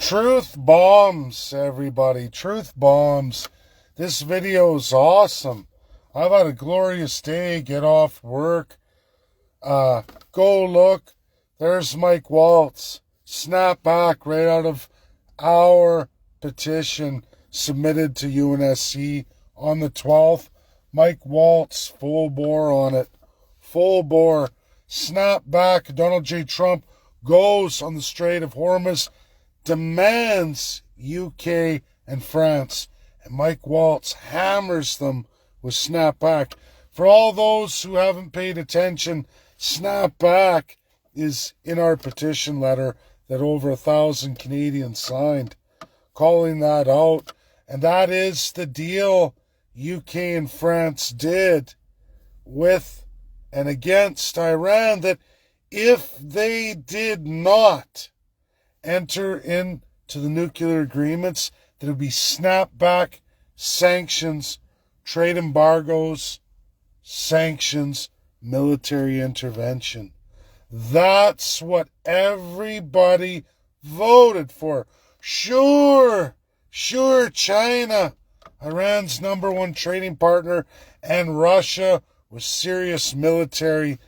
Truth bombs, everybody. Truth bombs. This video is awesome. I've had a glorious day. Get off work. Go look. There's Mike Waltz. Snapback right out of our petition submitted to UNSC on the 12th. Mike Waltz, full bore on it. Full bore. Snapback. Donald J. Trump goes on the Strait of Hormuz, demands UK and France, and Mike Waltz hammers them with Snapback. For all those who haven't paid attention, Snapback is in our petition letter that over 1,000 Canadians signed, calling that out. And that is the deal UK and France did with and against Iran, that if they did not enter into the nuclear agreements, that it would be snapback, sanctions, trade embargoes, sanctions, military intervention. That's what everybody voted for. Sure, China, Iran's #1 trading partner, and Russia with serious military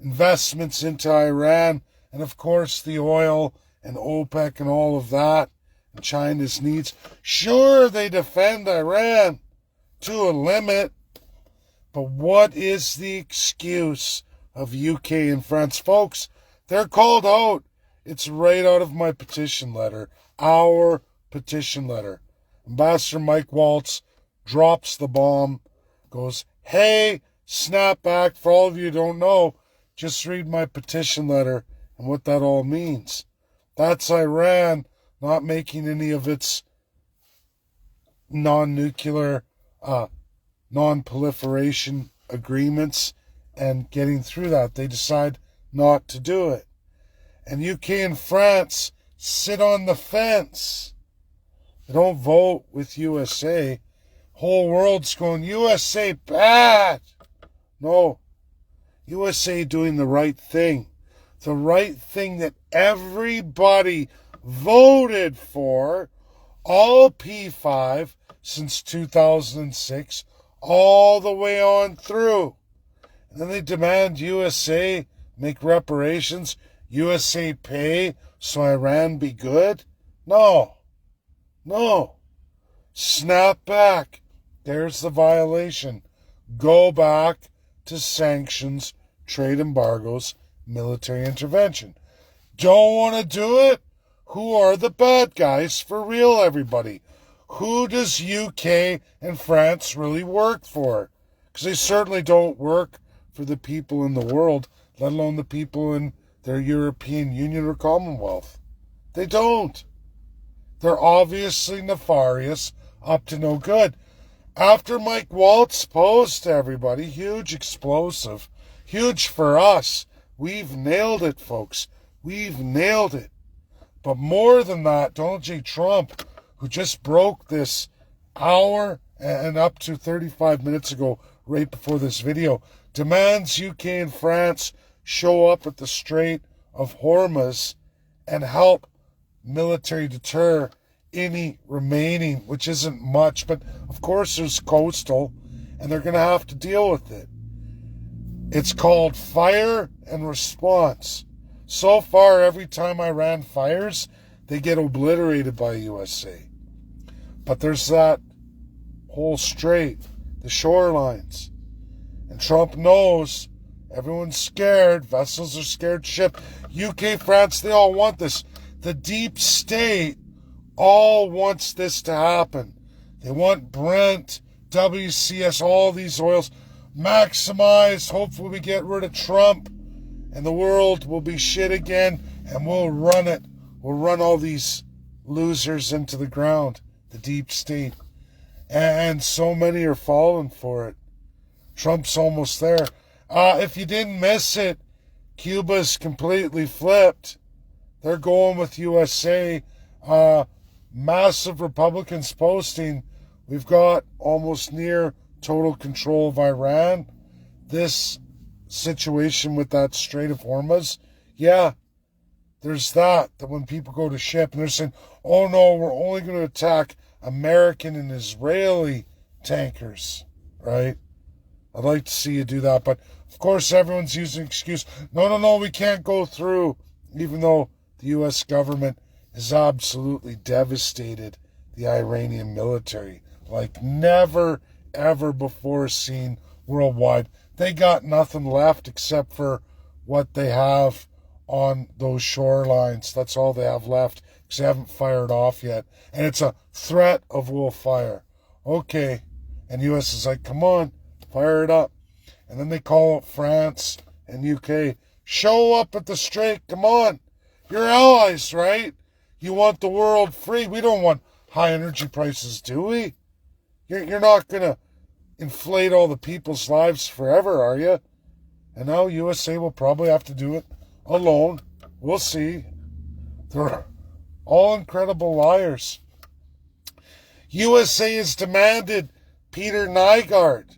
investments into Iran, and of course the oil and OPEC and all of that, and China's needs. Sure, they defend Iran to a limit, but what is the excuse of UK and France? Folks, they're called out. It's right out of my petition letter, our petition letter. Ambassador Mike Waltz drops the bomb, goes, hey, Snapback. For all of you who don't know, just read my petition letter and what that all means. That's Iran not making any of its non-nuclear, non-proliferation agreements and getting through that. They decide not to do it. And UK and France sit on the fence. They don't vote with USA. Whole world's going, USA bad. No. USA doing the right thing. The right thing that everybody voted for, all P5 since 2006, all the way on through. And then they demand USA make reparations, USA pay so Iran be good? No. Snap back. There's the violation. Go back to sanctions, trade embargoes, military intervention. Don't want to do it? Who are the bad guys for real, everybody? Who does UK and France really work for? Because they certainly don't work for the people in the world, let alone the people in their European Union or Commonwealth. They don't. They're obviously nefarious, up to no good. After Mike Waltz posed to everybody, huge explosive, huge for us. We've nailed it, folks. We've nailed it. But more than that, Donald J. Trump, who just broke this hour and up to 35 minutes ago, right before this video, demands UK and France show up at the Strait of Hormuz and help military deter any remaining, which isn't much, but of course there's coastal, and they're going to have to deal with it. It's called fire and response. So far, every time Iran fires, they get obliterated by USA. But there's that whole strait, the shorelines. And Trump knows everyone's scared. Vessels are scared to ship. UK, France, they all want this. The deep state all wants this to happen. They want Brent, WCS, all these oils maximized. Hopefully we get rid of Trump and the world will be shit again, and we'll run it. We'll run all these losers into the ground, the deep state. And so many are falling for it. Trump's almost there. If you didn't miss it, Cuba's completely flipped. They're going with USA. Massive Republicans posting, we've got almost near total control of Iran. This situation with that Strait of Hormuz, yeah, there's that when people go to ship and they're saying, oh no, we're only going to attack American and Israeli tankers, right? I'd like to see you do that, but of course everyone's using excuse. No, we can't go through, even though the U.S. government has absolutely devastated the Iranian military like never, ever before seen worldwide. They got nothing left except for what they have on those shorelines. That's all they have left because they haven't fired off yet. And it's a threat of we'll fire. Okay. And U.S. is like, come on, fire it up. And then they call up France and UK. Show up at the Strait. Come on. You're allies, right? You want the world free. We don't want high energy prices, do we? You're not going to inflate all the people's lives forever, are you? And now USA will probably have to do it alone. We'll see. They're all incredible liars. USA has demanded Peter Nygaard.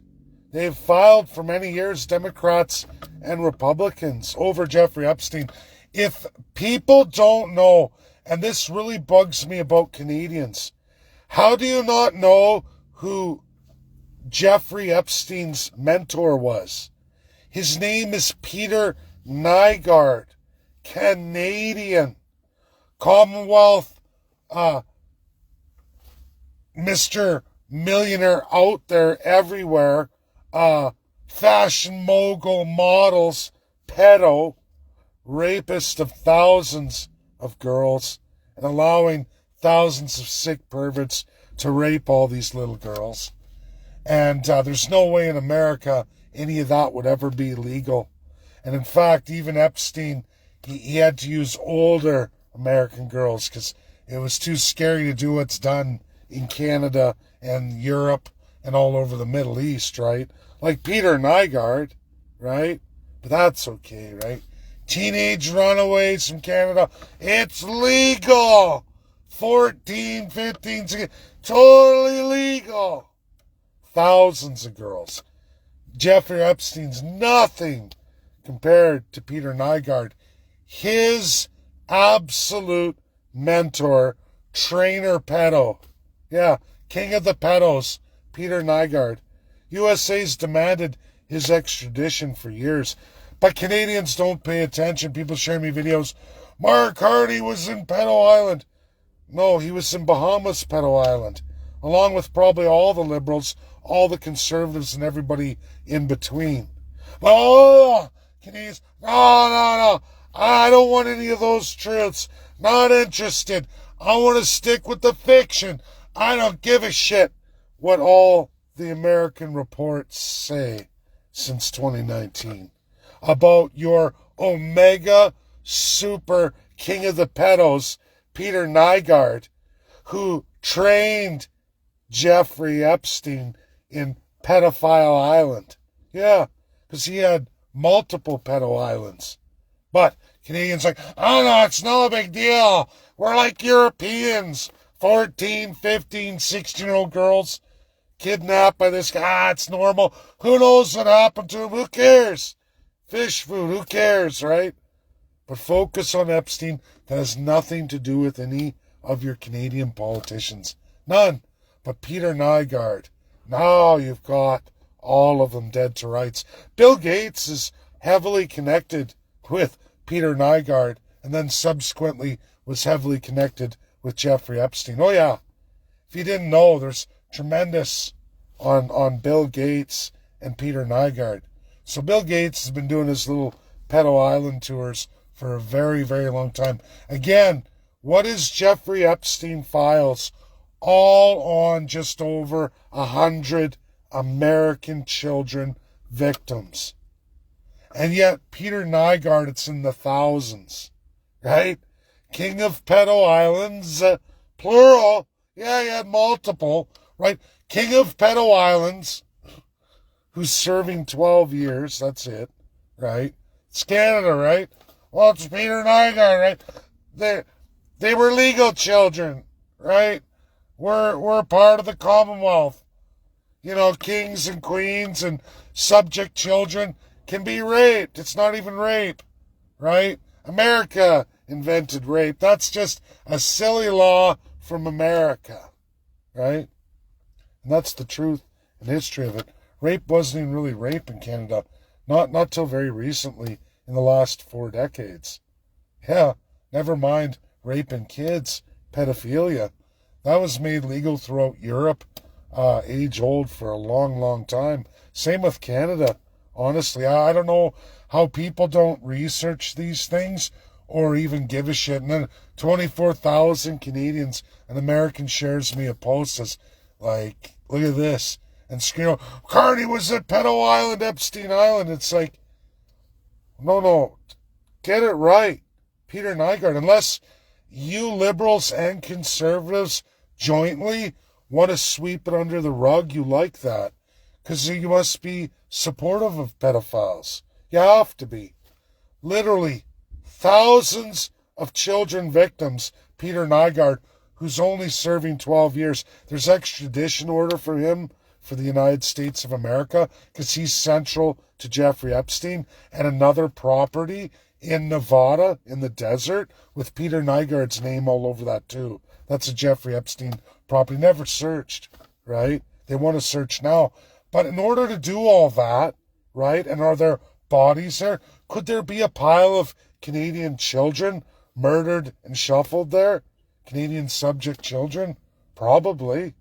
They've filed for many years, Democrats and Republicans, over Jeffrey Epstein. If people don't know, and this really bugs me about Canadians, how do you not know who Jeffrey Epstein's mentor was? His name is Peter Nygaard, Canadian, Commonwealth, Mr. Millionaire out there everywhere, fashion mogul, models, pedo, rapist of thousands of girls, and allowing thousands of sick perverts to rape all these little girls. And there's no way in America any of that would ever be legal. And in fact, even Epstein, he had to use older American girls because it was too scary to do what's done in Canada and Europe and all over the Middle East, right? Like Peter Nygaard, right? But that's okay, right? Teenage runaways from Canada, it's legal. 14, 15, 16, totally legal. Thousands of girls. Jeffrey Epstein's nothing compared to Peter Nygaard. His absolute mentor, trainer pedo. Yeah, king of the pedos, Peter Nygaard. USA's demanded his extradition for years. But Canadians don't pay attention. People share me videos. Mark Hardy was in Pedo Island. No, he was in Bahamas, Pedo Island. Along with probably all the liberals, all the conservatives, and everybody in between. But oh, Canadians, no. I don't want any of those truths. Not interested. I want to stick with the fiction. I don't give a shit what all the American reports say since 2019 about your omega super king of the pedos, Peter Nygaard, who trained Jeffrey Epstein in Pedophile Island. Yeah, because he had multiple pedo islands. But Canadians like, oh no, it's no big deal. We're like Europeans. 14, 15, 16-year-old girls kidnapped by this guy. It's normal. Who knows what happened to him? Who cares? Fish food. Who cares, right? But focus on Epstein. That has nothing to do with any of your Canadian politicians. None. But Peter Nygaard. Now you've got all of them dead to rights. Bill Gates is heavily connected with Peter Nygaard and then subsequently was heavily connected with Jeffrey Epstein. Oh yeah. If you didn't know, there's tremendous on Bill Gates and Peter Nygaard. So Bill Gates has been doing his little pedo island tours for a very, very long time. Again, what is Jeffrey Epstein files? All on just over 100 American children victims. And yet, Peter Nygaard, it's in the thousands, right? King of Pedo Islands, plural. Yeah, he had multiple, right? King of Pedo Islands, who's serving 12 years, that's it, right? It's Canada, right? Well, it's Peter Nygaard, right? They were legal children, right? We're part of the Commonwealth. You know, kings and queens and subject children can be raped. It's not even rape, right? America invented rape. That's just a silly law from America, right? And that's the truth and history of it. Rape wasn't even really rape in Canada. Not till very recently, in the last 4 decades. Yeah, never mind raping kids, pedophilia. That was made legal throughout Europe, age old for a long, long time. Same with Canada. Honestly, I don't know how people don't research these things or even give a shit. And then 24,000 Canadians, an American shares me a post says, like, look at this. And scream, Carney was at Pedo Island, Epstein Island. It's like, no, get it right. Peter Nygard, unless you liberals and conservatives jointly want to sweep it under the rug, you like that. Because you must be supportive of pedophiles. You have to be. Literally, thousands of children victims. Peter Nygard, who's only serving 12 years. There's extradition order for him for the United States of America because he's central to Jeffrey Epstein, and another property in Nevada in the desert with Peter Nygard's name all over that too. That's a Jeffrey Epstein property. Never searched, right? They want to search now. But in order to do all that, right, and are there bodies there? Could there be a pile of Canadian children murdered and shuffled there? Canadian subject children? Probably.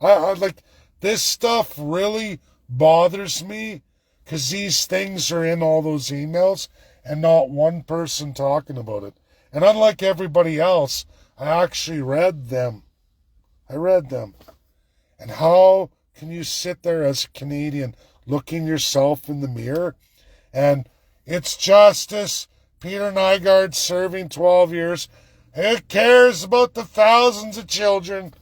I like, this stuff really bothers me because these things are in all those emails and not one person talking about it. And unlike everybody else, I actually read them. I read them. And how can you sit there as a Canadian looking yourself in the mirror and it's justice, Peter Nygard serving 12 years. Who cares about the thousands of children?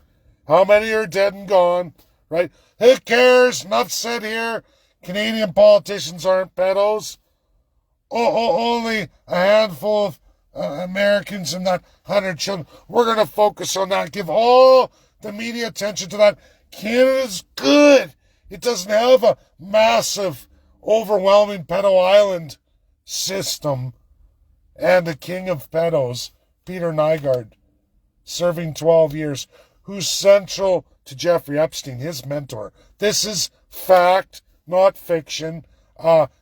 How many are dead and gone, right? Who cares? Enough said here. Canadian politicians aren't pedos. Only a handful of Americans and that 100 children. We're going to focus on that. Give all the media attention to that. Canada's good. It doesn't have a massive, overwhelming pedo island system. And the king of pedos, Peter Nygard, serving 12 years, who's central to Jeffrey Epstein, his mentor. This is fact, not fiction.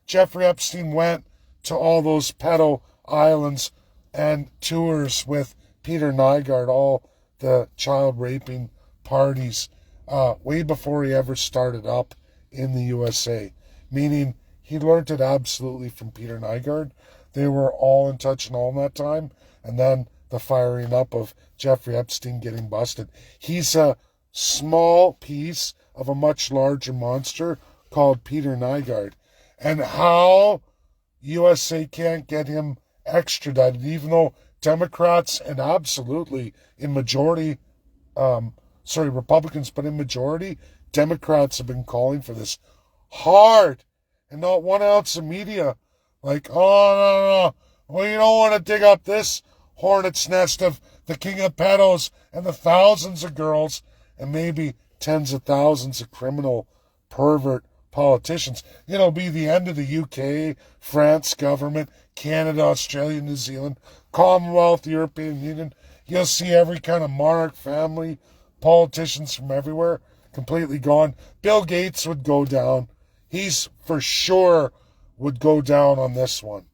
Jeffrey Epstein went to all those pedo islands and tours with Peter Nygard, all the child raping parties, way before he ever started up in the USA. Meaning he learned it absolutely from Peter Nygard. They were all in touch and all that time. And then the firing up of Jeffrey Epstein getting busted. He's a small piece of a much larger monster called Peter Nygard. And how USA can't get him extradited, even though Democrats and absolutely in majority, Republicans, but in majority, Democrats have been calling for this hard, and not 1 ounce of media. Like, oh, no. Well, you don't want to dig up this hornet's nest of the king of pedos and the thousands of girls and maybe tens of thousands of criminal pervert politicians. It'll be the end of the UK, France government, Canada, Australia, New Zealand, Commonwealth, European Union. You'll see every kind of monarch family, politicians from everywhere completely gone. Bill Gates would go down. He's for sure would go down on this one.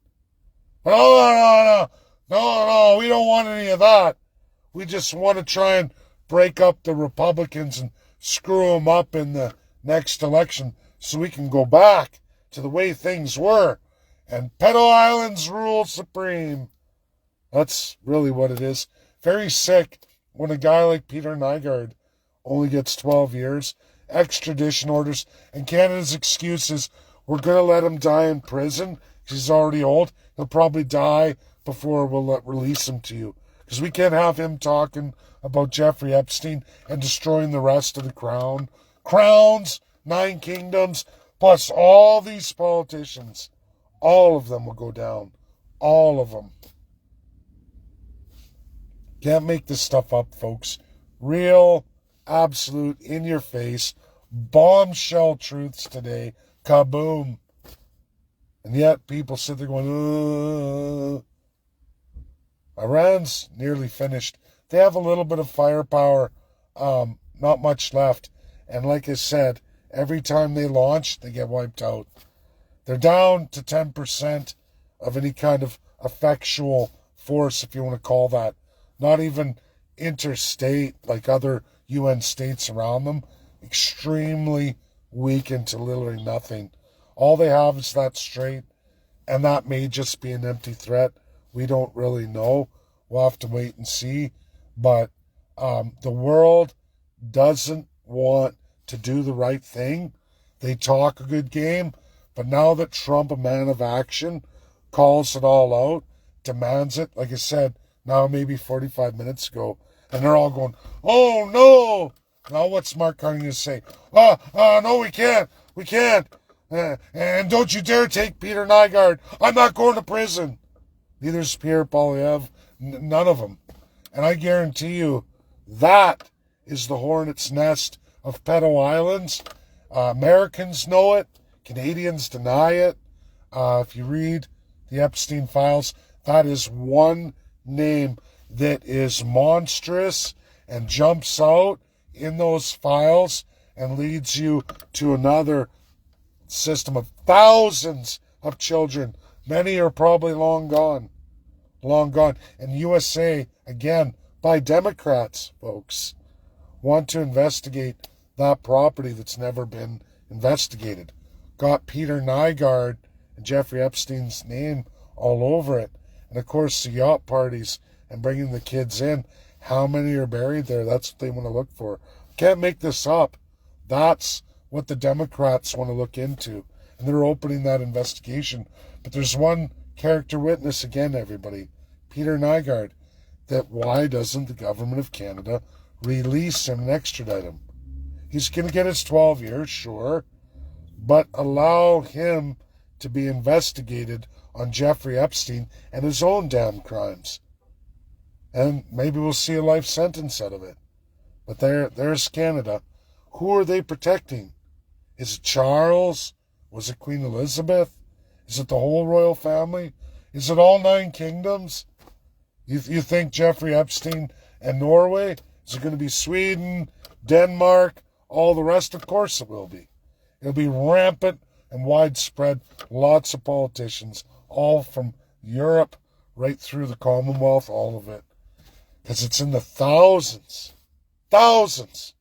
But no, we don't want any of that. We just want to try and break up the Republicans and screw them up in the next election so we can go back to the way things were. And pedo islands rule supreme. That's really what it is. Very sick when a guy like Peter Nygard only gets 12 years, extradition orders, and Canada's excuse is we're going to let him die in prison because he's already old. He'll probably die before we'll release him to you. Because we can't have him talking about Jeffrey Epstein and destroying the rest of the crown. Crowns, 9 kingdoms, plus all these politicians. All of them will go down. All of them. Can't make this stuff up, folks. Real, absolute, in-your-face, bombshell truths today. Kaboom. And yet people sit there going, Iran's nearly finished. They have a little bit of firepower, not much left. And like I said, every time they launch, they get wiped out. They're down to 10% of any kind of effectual force, if you want to call that. Not even interstate, like other UN states around them. Extremely weakened to literally nothing. All they have is that strait, and that may just be an empty threat. We don't really know. We'll have to wait and see. But the world doesn't want to do the right thing. They talk a good game, but now that Trump, a man of action, calls it all out, demands it, like I said, now maybe 45 minutes ago, and they're all going, oh no! Now what's Mark Carney going to say? No, we can't. We can't. And don't you dare take Peter Nygaard. I'm not going to prison. Neither is Pierre Poilievre. None of them. And I guarantee you, that is the hornet's nest of pedo islands. Americans know it. Canadians deny it. If you read the Epstein files, that is one name that is monstrous and jumps out in those files and leads you to another system of thousands of children. Many are probably long gone. Long gone. And USA, again, by Democrats, folks, want to investigate that property that's never been investigated. Got Peter Nygaard and Jeffrey Epstein's name all over it. And of course, the yacht parties and bringing the kids in. How many are buried there? That's what they want to look for. Can't make this up. That's what the Democrats want to look into. And they're opening that investigation. But there's one character witness again, everybody. Peter Nygaard. That why doesn't the government of Canada release him and extradite him? He's going to get his 12 years, sure. But allow him to be investigated on Jeffrey Epstein and his own damn crimes. And maybe we'll see a life sentence out of it. But there's Canada. Who are they protecting? Is it Charles? Was it Queen Elizabeth? Is it the whole royal family? Is it all 9 kingdoms? You think Jeffrey Epstein and Norway? Is it going to be Sweden, Denmark, all the rest? Of course it will be. It'll be rampant and widespread. Lots of politicians, all from Europe right through the Commonwealth, all of it. Because it's in the thousands. Thousands.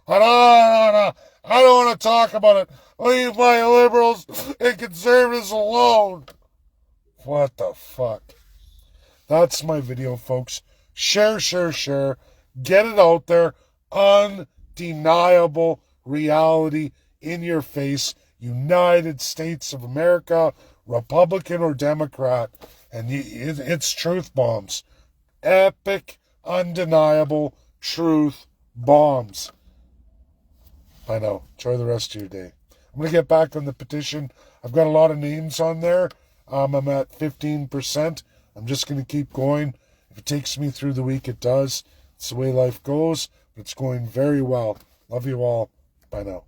I don't want to talk about it. Leave my liberals and conservatives alone. What the fuck? That's my video, folks. Share. Get it out there. Undeniable reality in your face. United States of America, Republican or Democrat. And it's truth bombs. Epic, undeniable truth bombs. I know. Enjoy the rest of your day. I'm going to get back on the petition. I've got a lot of names on there. I'm at 15%. I'm just going to keep going. If it takes me through the week, it does. It's the way life goes. But it's going very well. Love you all. Bye now.